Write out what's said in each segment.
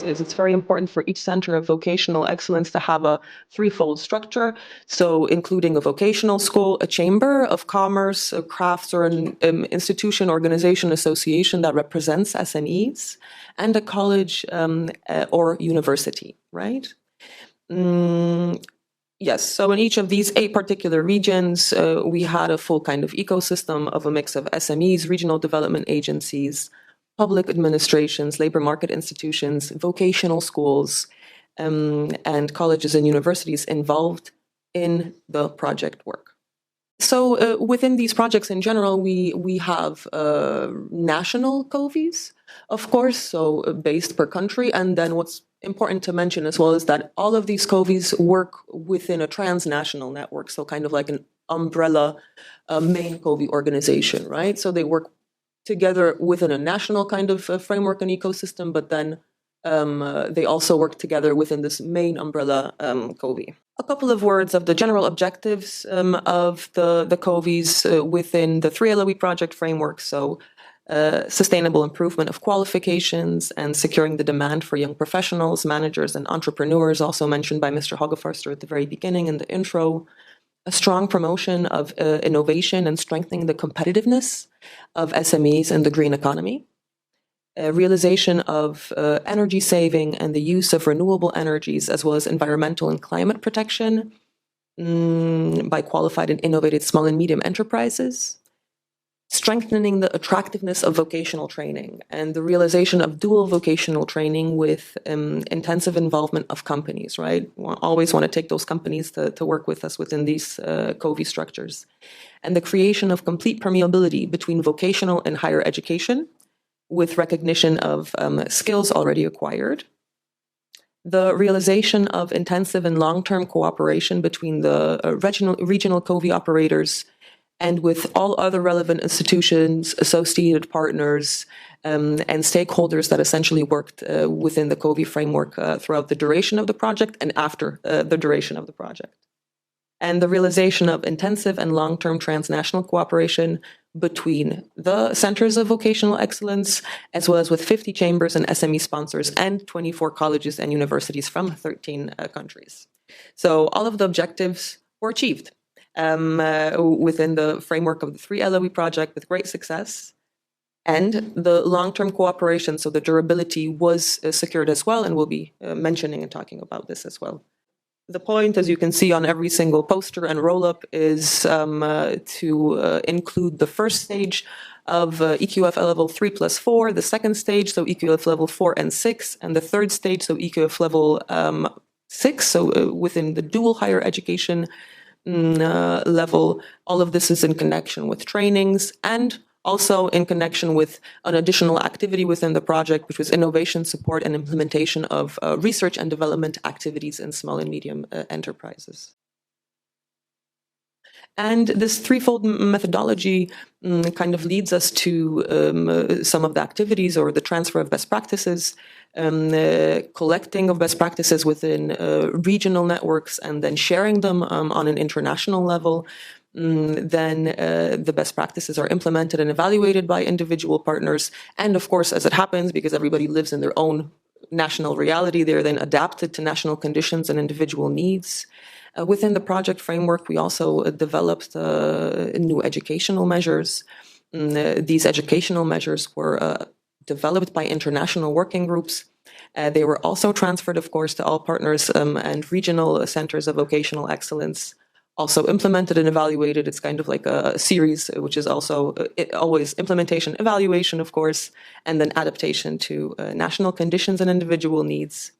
is it's very important for each center of vocational excellence to have a threefold structure. So including a vocational school, a chamber of commerce, a crafts or an institution, organization, association that represents SMEs, and a college or university, right? Yes, so in each of these 8 particular regions, we had a full kind of ecosystem of a mix of SMEs, regional development agencies, public administrations, labor market institutions, vocational schools, and colleges and universities involved in the project work. So within these projects in general, we have national COVIs, of course, so based per country. And then what's important to mention as well is that all of these COVIs work within a transnational network, so kind of like an umbrella main COVI organization, right? So they work together within a national kind of framework and ecosystem, but then they also work together within this main umbrella COVI. A couple of words of the general objectives of the COVIs within the 3 LOE project framework. So sustainable improvement of qualifications and securing the demand for young professionals, managers, and entrepreneurs, also mentioned by Mr. Hogeforster at the very beginning in the intro. A strong promotion of innovation and strengthening the competitiveness of SMEs in the green economy. A realization of energy saving and the use of renewable energies, as well as environmental and climate protection by qualified and innovative small and medium enterprises. Strengthening the attractiveness of vocational training and the realization of dual vocational training with intensive involvement of companies, right? We always want to take those companies to work with us within these COVI structures. And the creation of complete permeability between vocational and higher education with recognition of skills already acquired. The realization of intensive and long-term cooperation between the regional COVI operators and with all other relevant institutions, associated partners, and stakeholders that essentially worked within the COVI framework throughout the duration of the project and after the duration of the project. And the realization of intensive and long-term transnational cooperation between the centers of vocational excellence, as well as with 50 chambers and SME sponsors and 24 colleges and universities from 13 countries. So all of the objectives were achieved within the framework of the 3 LOE project with great success. And the long-term cooperation, so the durability was secured as well, and we'll be mentioning and talking about this as well. The point, as you can see on every single poster and roll-up, is to include the first stage of EQF level 3+4, the second stage, so EQF level 4 and 6, and the third stage, so EQF level 6, so within the dual higher education level. All of this is in connection with trainings and also in connection with an additional activity within the project, which was innovation support and implementation of research and development activities in small and medium enterprises. And this threefold methodology kind of leads us to some of the activities or the transfer of best practices, collecting of best practices within regional networks and then sharing them on an international level. Then the best practices are implemented and evaluated by individual partners. And of course, as it happens, because everybody lives in their own national reality, they're then adapted to national conditions and individual needs. Within the project framework, we also developed new educational measures. These educational measures were developed by international working groups. They were also transferred, of course, to all partners and regional centers of vocational excellence. Also implemented and evaluated. It's kind of like a series, which is also always implementation, evaluation, of course, and then adaptation to national conditions and individual needs.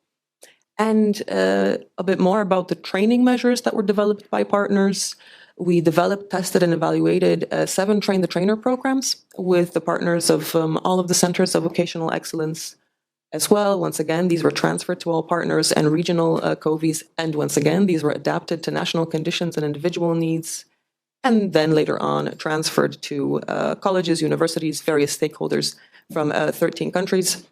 And a bit more about the training measures that were developed by partners. We developed, tested, and evaluated 7 train-the-trainer programs with the partners of all of the centers of vocational excellence as well. Once again, these were transferred to all partners and regional COVIs, and once again, these were adapted to national conditions and individual needs, and then later on transferred to colleges, universities, various stakeholders from 13 countries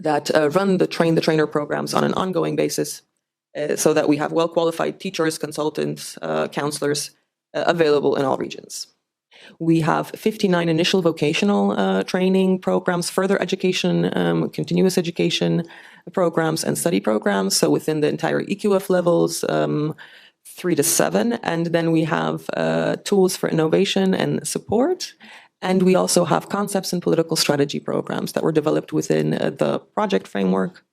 that run the train-the-trainer programs on an ongoing basis, so that we have well-qualified teachers, consultants, counselors available in all regions. We have 59 initial vocational training programs, further education, continuous education, programs and study programs. So within the entire EQF levels, 3 to 7. And then we have tools for innovation and support. And we also have concepts and political strategy programs that were developed within the project framework.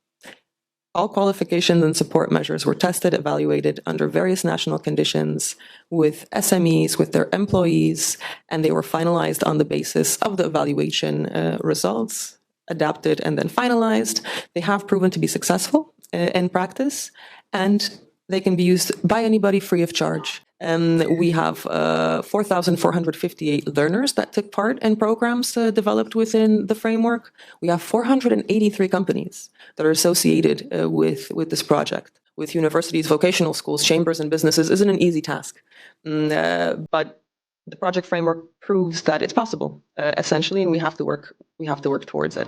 All qualifications and support measures were tested, evaluated under various national conditions with SMEs, with their employees, and they were finalized on the basis of the evaluation results, adapted and then finalized. They have proven to be successful in practice, and they can be used by anybody free of charge. We have 4,458 learners that took part in programs developed within the framework. We have 483 companies that are associated with this project. With universities, vocational schools, chambers, and businesses isn't an easy task. But the project framework proves that it's possible, essentially, and we have to work towards it.